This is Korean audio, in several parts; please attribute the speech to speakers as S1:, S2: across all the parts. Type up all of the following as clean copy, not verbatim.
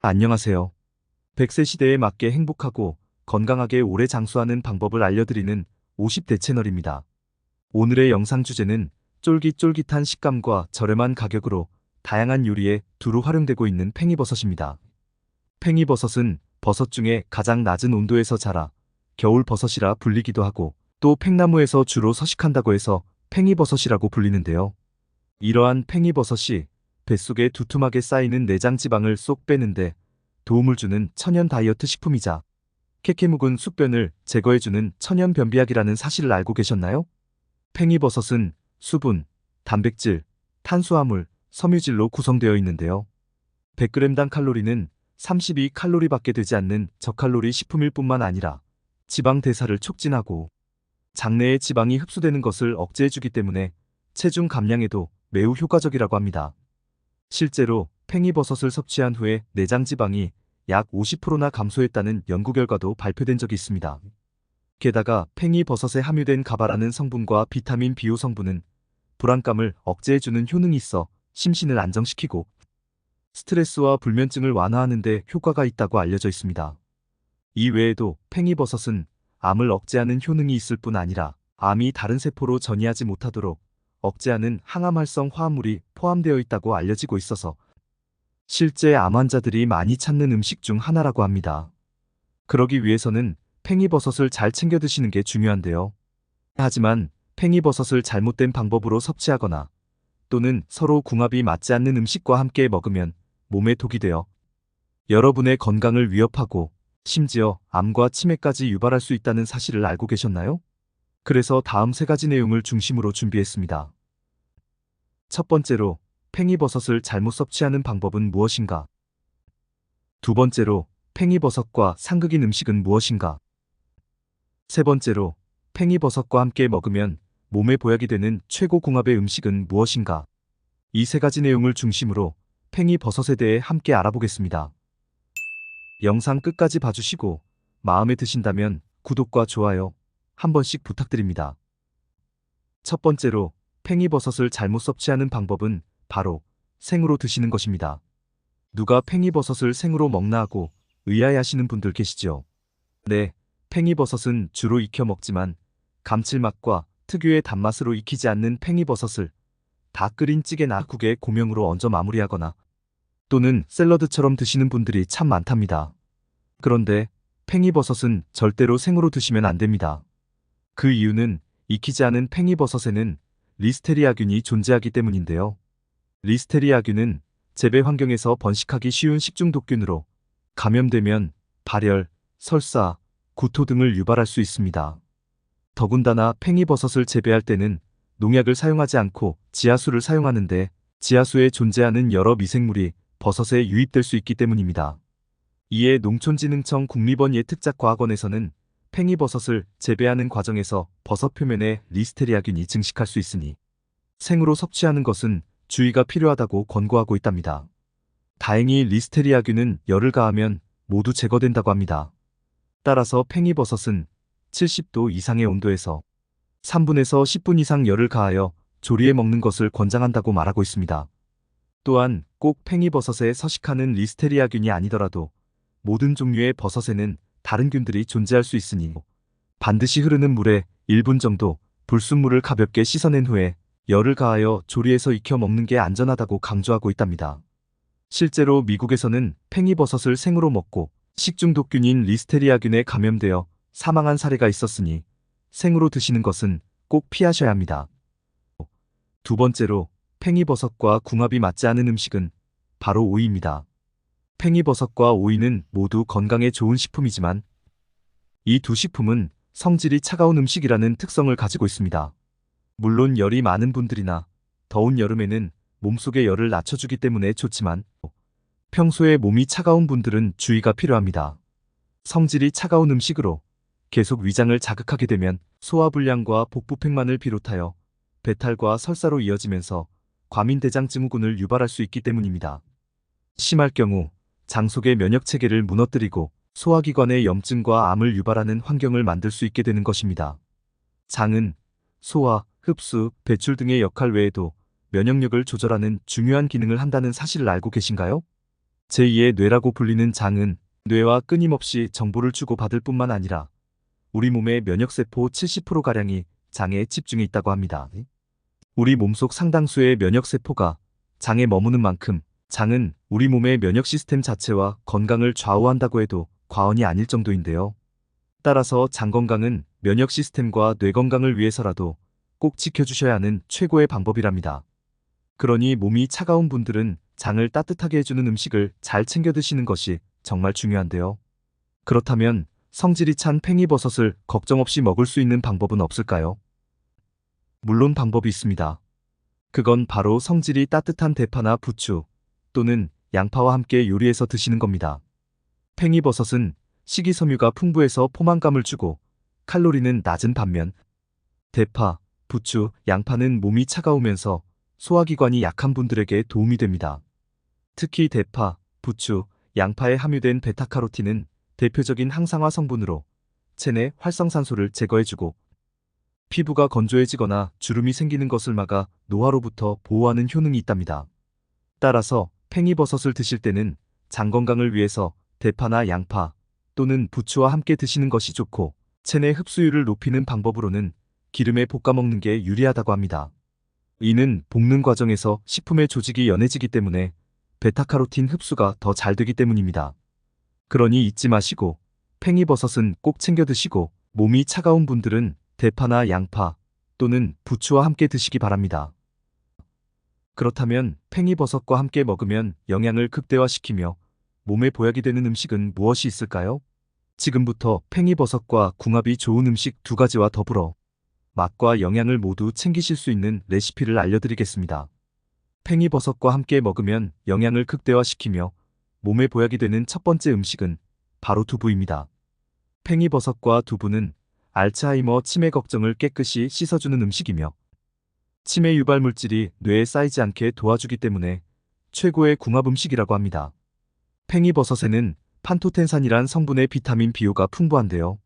S1: 안녕하세요. 100세 시대에 맞게 행복하고 건강하게 오래 장수하는 방법을 알려드리는 50대 채널입니다. 오늘의 영상 주제는 쫄깃쫄깃한 식감과 저렴한 가격으로 다양한 요리에 두루 활용되고 있는 팽이버섯입니다. 팽이버섯은 버섯 중에 가장 낮은 온도에서 자라 겨울버섯이라 불리기도 하고 또 팽나무에서 주로 서식한다고 해서 팽이버섯이라고 불리는데요. 이러한 팽이버섯이 뱃속에 두툼하게 쌓이는 내장 지방을 쏙 빼는데 도움을 주는 천연 다이어트 식품이자 캐캐 묵은 숙변을 제거해주는 천연 변비약이라는 사실을 알고 계셨나요? 팽이버섯은 수분, 단백질, 탄수화물, 섬유질로 구성되어 있는데요. 100g당 칼로리는 32칼로리밖에 되지 않는 저칼로리 식품일 뿐만 아니라 지방 대사를 촉진하고 장내에 지방이 흡수되는 것을 억제해주기 때문에 체중 감량에도 매우 효과적이라고 합니다. 실제로 팽이버섯을 섭취한 후에 내장 지방이 약 50%나 감소했다는 연구 결과도 발표된 적이 있습니다. 게다가 팽이버섯에 함유된 가바라는 성분과 비타민 B5 성분은 불안감을 억제해주는 효능이 있어 심신을 안정시키고 스트레스와 불면증을 완화하는 데 효과가 있다고 알려져 있습니다. 이 외에도 팽이버섯은 암을 억제하는 효능이 있을 뿐 아니라 암이 다른 세포로 전이하지 못하도록 억제하는 항암활성 화합물이 포함되어 있다고 알려지고 있어서 실제 암 환자들이 많이 찾는 음식 중 하나라고 합니다. 그러기 위해서는 팽이버섯을 잘 챙겨 드시는 게 중요한데요. 하지만 팽이버섯을 잘못된 방법으로 섭취하거나 또는 서로 궁합이 맞지 않는 음식과 함께 먹으면 몸에 독이 되어 여러분의 건강을 위협하고 심지어 암과 치매까지 유발할 수 있다는 사실을 알고 계셨나요? 그래서 다음 세 가지 내용을 중심으로 준비했습니다. 첫 번째로, 팽이버섯을 잘못 섭취하는 방법은 무엇인가? 두 번째로, 팽이버섯과 상극인 음식은 무엇인가? 세 번째로, 팽이버섯과 함께 먹으면 몸에 보약이 되는 최고 궁합의 음식은 무엇인가? 이 세 가지 내용을 중심으로 팽이버섯에 대해 함께 알아보겠습니다. 영상 끝까지 봐주시고 마음에 드신다면 구독과 좋아요 한 번씩 부탁드립니다. 첫 번째로, 팽이버섯을 잘못 섭취하는 방법은 바로 생으로 드시는 것입니다. 누가 팽이버섯을 생으로 먹나 하고 의아해하시는 분들 계시죠? 네, 팽이버섯은 주로 익혀 먹지만 감칠맛과 특유의 단맛으로 익히지 않는 팽이버섯을 다 끓인 찌개나 국에 고명으로 얹어 마무리하거나 또는 샐러드처럼 드시는 분들이 참 많답니다. 그런데 팽이버섯은 절대로 생으로 드시면 안 됩니다. 그 이유는 익히지 않은 팽이버섯에는 리스테리아균이 존재하기 때문인데요. 리스테리아균은 재배 환경에서 번식하기 쉬운 식중독균으로 감염되면 발열, 설사, 구토 등을 유발할 수 있습니다. 더군다나 팽이버섯을 재배할 때는 농약을 사용하지 않고 지하수를 사용하는데 지하수에 존재하는 여러 미생물이 버섯에 유입될 수 있기 때문입니다. 이에 농촌진흥청 국립원 예특작과학원에서는 팽이버섯을 재배하는 과정에서 버섯 표면에 리스테리아균이 증식할 수 있으니 생으로 섭취하는 것은 주의가 필요하다고 권고하고 있답니다. 다행히 리스테리아균은 열을 가하면 모두 제거된다고 합니다. 따라서 팽이버섯은 70도 이상의 온도에서 3분에서 10분 이상 열을 가하여 조리해 먹는 것을 권장한다고 말하고 있습니다. 또한 꼭 팽이버섯에 서식하는 리스테리아균이 아니더라도 모든 종류의 버섯에는 다른 균들이 존재할 수 있으니 반드시 흐르는 물에 1분 정도 불순물을 가볍게 씻어낸 후에 열을 가하여 조리해서 익혀 먹는 게 안전하다고 강조하고 있답니다. 실제로 미국에서는 팽이버섯을 생으로 먹고 식중독균인 리스테리아균에 감염되어 사망한 사례가 있었으니 생으로 드시는 것은 꼭 피하셔야 합니다. 두 번째로, 팽이버섯과 궁합이 맞지 않은 음식은 바로 오이입니다. 팽이버섯과 오이는 모두 건강에 좋은 식품이지만 이 두 식품은 성질이 차가운 음식이라는 특성을 가지고 있습니다. 물론 열이 많은 분들이나 더운 여름에는 몸속의 열을 낮춰주기 때문에 좋지만 평소에 몸이 차가운 분들은 주의가 필요합니다. 성질이 차가운 음식으로 계속 위장을 자극하게 되면 소화불량과 복부팽만을 비롯하여 배탈과 설사로 이어지면서 과민대장증후군을 유발할 수 있기 때문입니다. 심할 경우 장 속의 면역체계를 무너뜨리고 소화기관의 염증과 암을 유발하는 환경을 만들 수 있게 되는 것입니다. 장은 소화, 흡수, 배출 등의 역할 외에도 면역력을 조절하는 중요한 기능을 한다는 사실을 알고 계신가요? 제2의 뇌라고 불리는 장은 뇌와 끊임없이 정보를 주고받을 뿐만 아니라 우리 몸의 면역세포 70%가량이 장에 집중해 있다고 합니다. 우리 몸속 상당수의 면역세포가 장에 머무는 만큼 장은 우리 몸의 면역 시스템 자체와 건강을 좌우한다고 해도 과언이 아닐 정도인데요. 따라서 장 건강은 면역 시스템과 뇌 건강을 위해서라도 꼭 지켜주셔야 하는 최고의 방법이랍니다. 그러니 몸이 차가운 분들은 장을 따뜻하게 해주는 음식을 잘 챙겨 드시는 것이 정말 중요한데요. 그렇다면 성질이 찬 팽이버섯을 걱정 없이 먹을 수 있는 방법은 없을까요? 물론 방법이 있습니다. 그건 바로 성질이 따뜻한 대파나 부추 또는 양파와 함께 요리해서 드시는 겁니다. 팽이버섯은 식이섬유가 풍부해서 포만감을 주고 칼로리는 낮은 반면 대파, 부추, 양파는 몸이 차가우면서 소화기관이 약한 분들에게 도움이 됩니다. 특히 대파, 부추, 양파에 함유된 베타카로틴은 대표적인 항산화 성분으로 체내 활성산소를 제거해주고 피부가 건조해지거나 주름이 생기는 것을 막아 노화로부터 보호하는 효능이 있답니다. 따라서 팽이버섯을 드실 때는 장 건강을 위해서 대파나 양파 또는 부추와 함께 드시는 것이 좋고 체내 흡수율을 높이는 방법으로는 기름에 볶아 먹는 게 유리하다고 합니다. 이는 볶는 과정에서 식품의 조직이 연해지기 때문에 베타카로틴 흡수가 더 잘 되기 때문입니다. 그러니 잊지 마시고 팽이버섯은 꼭 챙겨 드시고 몸이 차가운 분들은 대파나 양파 또는 부추와 함께 드시기 바랍니다. 그렇다면 팽이버섯과 함께 먹으면 영양을 극대화시키며 몸에 보약이 되는 음식은 무엇이 있을까요? 지금부터 팽이버섯과 궁합이 좋은 음식 2가지와 더불어 맛과 영양을 모두 챙기실 수 있는 레시피를 알려드리겠습니다. 팽이버섯과 함께 먹으면 영양을 극대화시키며 몸에 보약이 되는 첫 번째 음식은 바로 두부입니다. 팽이버섯과 두부는 알츠하이머 치매 걱정을 깨끗이 씻어주는 음식이며 치매 유발 물질이 뇌에 쌓이지 않게 도와주기 때문에 최고의 궁합 음식이라고 합니다. 팽이버섯에는 판토텐산이란 성분의 비타민 B호가 풍부한데요.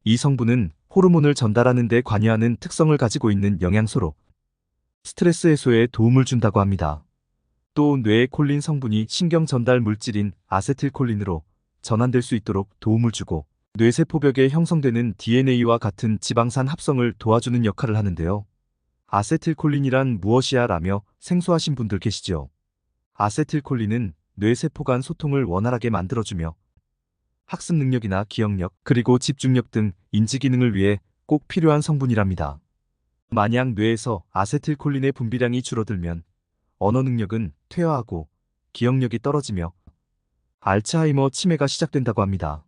S1: 이 성분은 호르몬을 전달하는 데 관여하는 특성을 가지고 있는 영양소로 스트레스 해소에 도움을 준다고 합니다. 또 뇌의 콜린 성분이 신경 전달 물질인 아세틸콜린으로 전환될 수 있도록 도움을 주고 뇌세포벽에 형성되는 DNA와 같은 지방산 합성을 도와주는 역할을 하는데요. 아세틸콜린이란 무엇이야 라며 생소하신 분들 계시죠? 아세틸콜린은 뇌세포 간 소통을 원활하게 만들어주며 학습 능력이나 기억력, 그리고 집중력 등 인지 기능을 위해 꼭 필요한 성분이랍니다. 만약 뇌에서 아세틸콜린의 분비량이 줄어들면 언어 능력은 퇴화하고 기억력이 떨어지며 알츠하이머 치매가 시작된다고 합니다.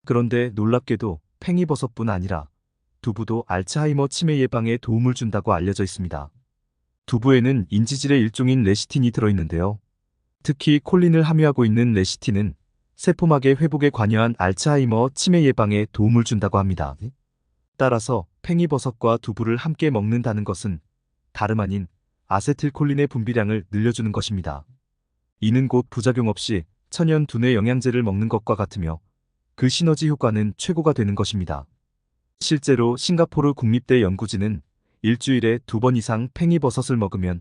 S1: 그런데 놀랍게도 팽이버섯뿐 아니라 두부도 알츠하이머 치매 예방에 도움을 준다고 알려져 있습니다. 두부에는 인지질의 일종인 레시틴이 들어있는데요. 특히 콜린을 함유하고 있는 레시틴은 세포막의 회복에 관여한 알츠하이머 치매 예방에 도움을 준다고 합니다. 따라서 팽이버섯과 두부를 함께 먹는다는 것은 다름 아닌 아세틸콜린의 분비량을 늘려주는 것입니다. 이는 곧 부작용 없이 천연 두뇌 영양제를 먹는 것과 같으며 그 시너지 효과는 최고가 되는 것입니다. 실제로 싱가포르 국립대 연구진은 일주일에 2번 이상 팽이버섯을 먹으면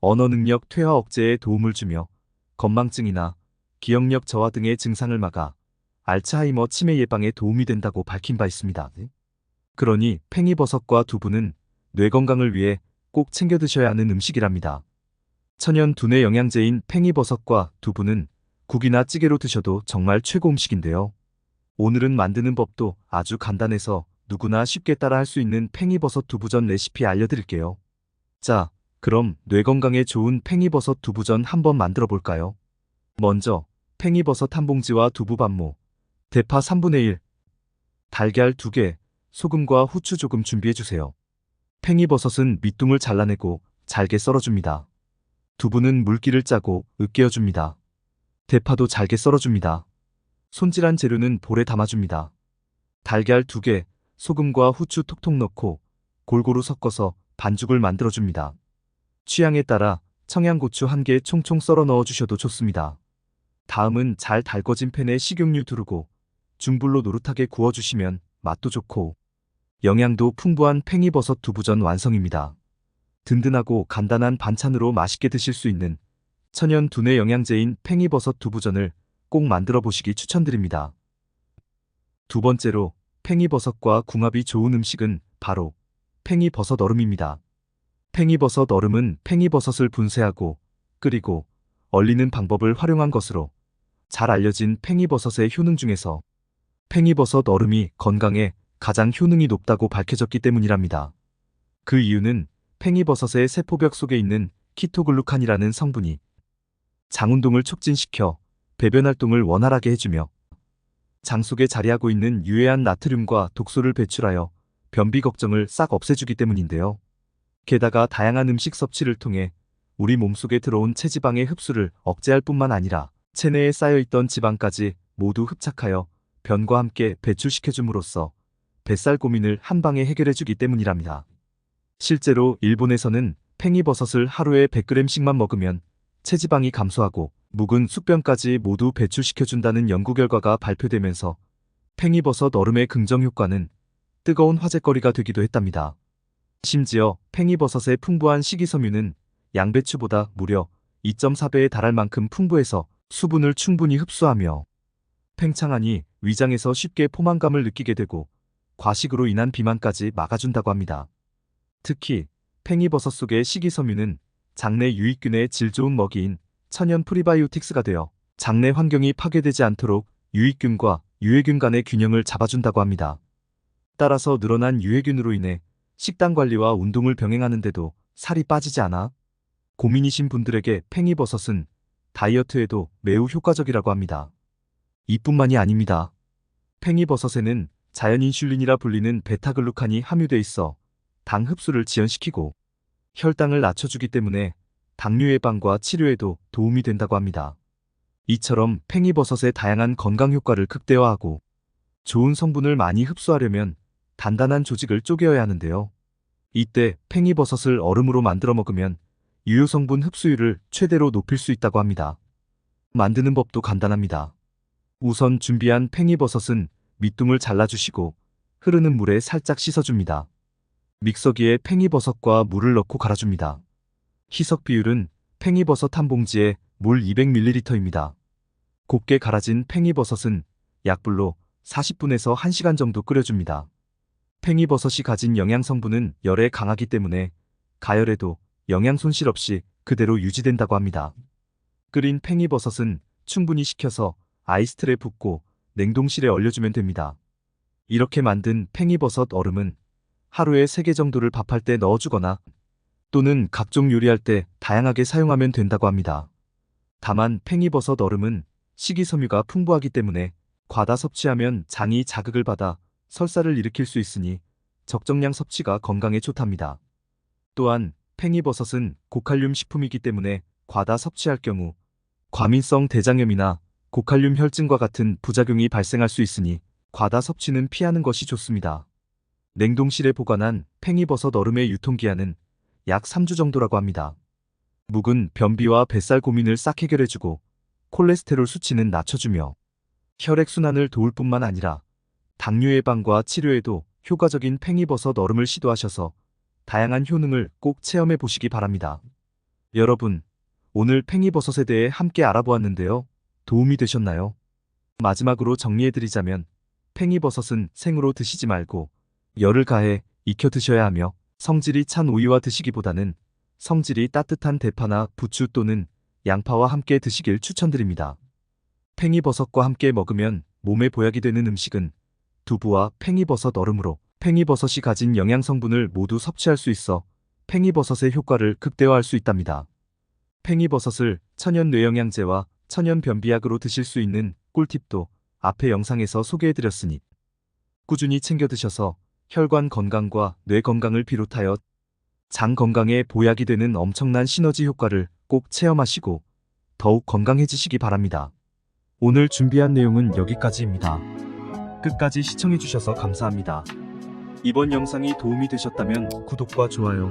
S1: 언어 능력 퇴화 억제에 도움을 주며 건망증이나 기억력 저하 등의 증상을 막아 알츠하이머 치매 예방에 도움이 된다고 밝힌 바 있습니다. 그러니 팽이버섯과 두부는 뇌 건강을 위해 꼭 챙겨 드셔야 하는 음식이랍니다. 천연 두뇌 영양제인 팽이버섯과 두부는 국이나 찌개로 드셔도 정말 최고 음식인데요. 오늘은 만드는 법도 아주 간단해서 누구나 쉽게 따라 할 수 있는 팽이버섯 두부전 레시피 알려드릴게요. 자, 그럼 뇌 건강에 좋은 팽이버섯 두부전 한번 만들어 볼까요? 먼저 팽이버섯 한 봉지와 두부 반모, 대파 3분의 1, 달걀 2개, 소금과 후추 조금 준비해주세요. 팽이버섯은 밑둥을 잘라내고 잘게 썰어줍니다. 두부는 물기를 짜고 으깨어줍니다. 대파도 잘게 썰어줍니다. 손질한 재료는 볼에 담아줍니다. 달걀 2개, 소금과 후추 톡톡 넣고 골고루 섞어서 반죽을 만들어줍니다. 취향에 따라 청양고추 1개 총총 썰어 넣어주셔도 좋습니다. 다음은 잘 달궈진 팬에 식용유 두르고 중불로 노릇하게 구워주시면 맛도 좋고 영양도 풍부한 팽이버섯 두부전 완성입니다. 든든하고 간단한 반찬으로 맛있게 드실 수 있는 천연 두뇌 영양제인 팽이버섯 두부전을 꼭 만들어 보시기 추천드립니다. 두 번째로 팽이버섯과 궁합이 좋은 음식은 바로 팽이버섯 얼음입니다. 팽이버섯 얼음은 팽이버섯을 분쇄하고 끓이고 얼리는 방법을 활용한 것으로 잘 알려진 팽이버섯의 효능 중에서 팽이버섯 얼음이 건강에 가장 효능이 높다고 밝혀졌기 때문이랍니다. 그 이유는 팽이버섯의 세포벽 속에 있는 키토글루칸이라는 성분이 장운동을 촉진시켜 배변 활동을 원활하게 해주며 장 속에 자리하고 있는 유해한 나트륨과 독소를 배출하여 변비 걱정을 싹 없애주기 때문인데요. 게다가 다양한 음식 섭취를 통해 우리 몸속에 들어온 체지방의 흡수를 억제할 뿐만 아니라 체내에 쌓여있던 지방까지 모두 흡착하여 변과 함께 배출시켜줌으로써 뱃살 고민을 한방에 해결해주기 때문이랍니다. 실제로 일본에서는 팽이버섯을 하루에 100g씩만 먹으면 체지방이 감소하고 묵은 숙변까지 모두 배출시켜준다는 연구 결과가 발표되면서 팽이버섯 얼음의 긍정 효과는 뜨거운 화제거리가 되기도 했답니다. 심지어 팽이버섯의 풍부한 식이섬유는 양배추보다 무려 2.4배에 달할 만큼 풍부해서 수분을 충분히 흡수하며 팽창하니 위장에서 쉽게 포만감을 느끼게 되고 과식으로 인한 비만까지 막아준다고 합니다. 특히 팽이버섯 속의 식이섬유는 장내 유익균의 질 좋은 먹이인 천연 프리바이오틱스가 되어 장내 환경이 파괴되지 않도록 유익균과 유해균 간의 균형을 잡아준다고 합니다. 따라서 늘어난 유해균으로 인해 식단 관리와 운동을 병행하는데도 살이 빠지지 않아 고민이신 분들에게 팽이버섯은 다이어트에도 매우 효과적이라고 합니다. 이뿐만이 아닙니다. 팽이버섯에는 자연 인슐린이라 불리는 베타글루칸이 함유돼 있어 당 흡수를 지연시키고 혈당을 낮춰주기 때문에 당뇨 예방과 치료에도 도움이 된다고 합니다. 이처럼 팽이버섯의 다양한 건강 효과를 극대화하고 좋은 성분을 많이 흡수하려면 단단한 조직을 쪼개어야 하는데요. 이때 팽이버섯을 얼음으로 만들어 먹으면 유효 성분 흡수율을 최대로 높일 수 있다고 합니다. 만드는 법도 간단합니다. 우선 준비한 팽이버섯은 밑둥을 잘라주시고 흐르는 물에 살짝 씻어줍니다. 믹서기에 팽이버섯과 물을 넣고 갈아줍니다. 희석 비율은 팽이버섯 한 봉지에 물 200ml입니다. 곱게 갈아진 팽이버섯은 약불로 40분에서 1시간 정도 끓여줍니다. 팽이버섯이 가진 영양성분은 열에 강하기 때문에 가열에도 영양 손실 없이 그대로 유지된다고 합니다. 끓인 팽이버섯은 충분히 식혀서 아이스틀에 붓고 냉동실에 얼려주면 됩니다. 이렇게 만든 팽이버섯 얼음은 하루에 3개 정도를 밥할 때 넣어주거나 또는 각종 요리할 때 다양하게 사용하면 된다고 합니다. 다만 팽이버섯 얼음은 식이섬유가 풍부하기 때문에 과다 섭취하면 장이 자극을 받아 설사를 일으킬 수 있으니 적정량 섭취가 건강에 좋답니다. 또한 팽이버섯은 고칼륨 식품이기 때문에 과다 섭취할 경우 과민성 대장염이나 고칼륨 혈증과 같은 부작용이 발생할 수 있으니 과다 섭취는 피하는 것이 좋습니다. 냉동실에 보관한 팽이버섯 얼음의 유통기한은 약 3주 정도라고 합니다. 묵은 변비와 뱃살 고민을 싹 해결해주고 콜레스테롤 수치는 낮춰주며 혈액순환을 도울 뿐만 아니라 당뇨 예방과 치료에도 효과적인 팽이버섯 얼음을 시도하셔서 다양한 효능을 꼭 체험해 보시기 바랍니다. 여러분, 오늘 팽이버섯에 대해 함께 알아보았는데요. 도움이 되셨나요? 마지막으로 정리해드리자면 팽이버섯은 생으로 드시지 말고 열을 가해 익혀 드셔야 하며 성질이 찬 오이와 드시기보다는 성질이 따뜻한 대파나 부추 또는 양파와 함께 드시길 추천드립니다. 팽이버섯과 함께 먹으면 몸에 보약이 되는 음식은 두부와 팽이버섯 얼음으로 팽이버섯이 가진 영양성분을 모두 섭취할 수 있어 팽이버섯의 효과를 극대화할 수 있답니다. 팽이버섯을 천연 뇌영양제와 천연 변비약으로 드실 수 있는 꿀팁도 앞의 영상에서 소개해드렸으니 꾸준히 챙겨 드셔서 혈관 건강과 뇌 건강을 비롯하여 장 건강에 보약이 되는 엄청난 시너지 효과를 꼭 체험하시고 더욱 건강해지시기 바랍니다. 오늘 준비한 내용은 여기까지입니다. 끝까지 시청해주셔서 감사합니다. 이번 영상이 도움이 되셨다면 구독과 좋아요,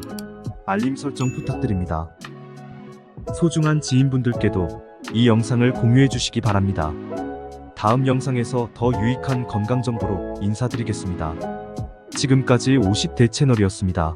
S1: 알림 설정 부탁드립니다. 소중한 지인분들께도 이 영상을 공유해 주시기 바랍니다. 다음 영상에서 더 유익한 건강 정보로 인사드리겠습니다. 지금까지 50대 채널이었습니다.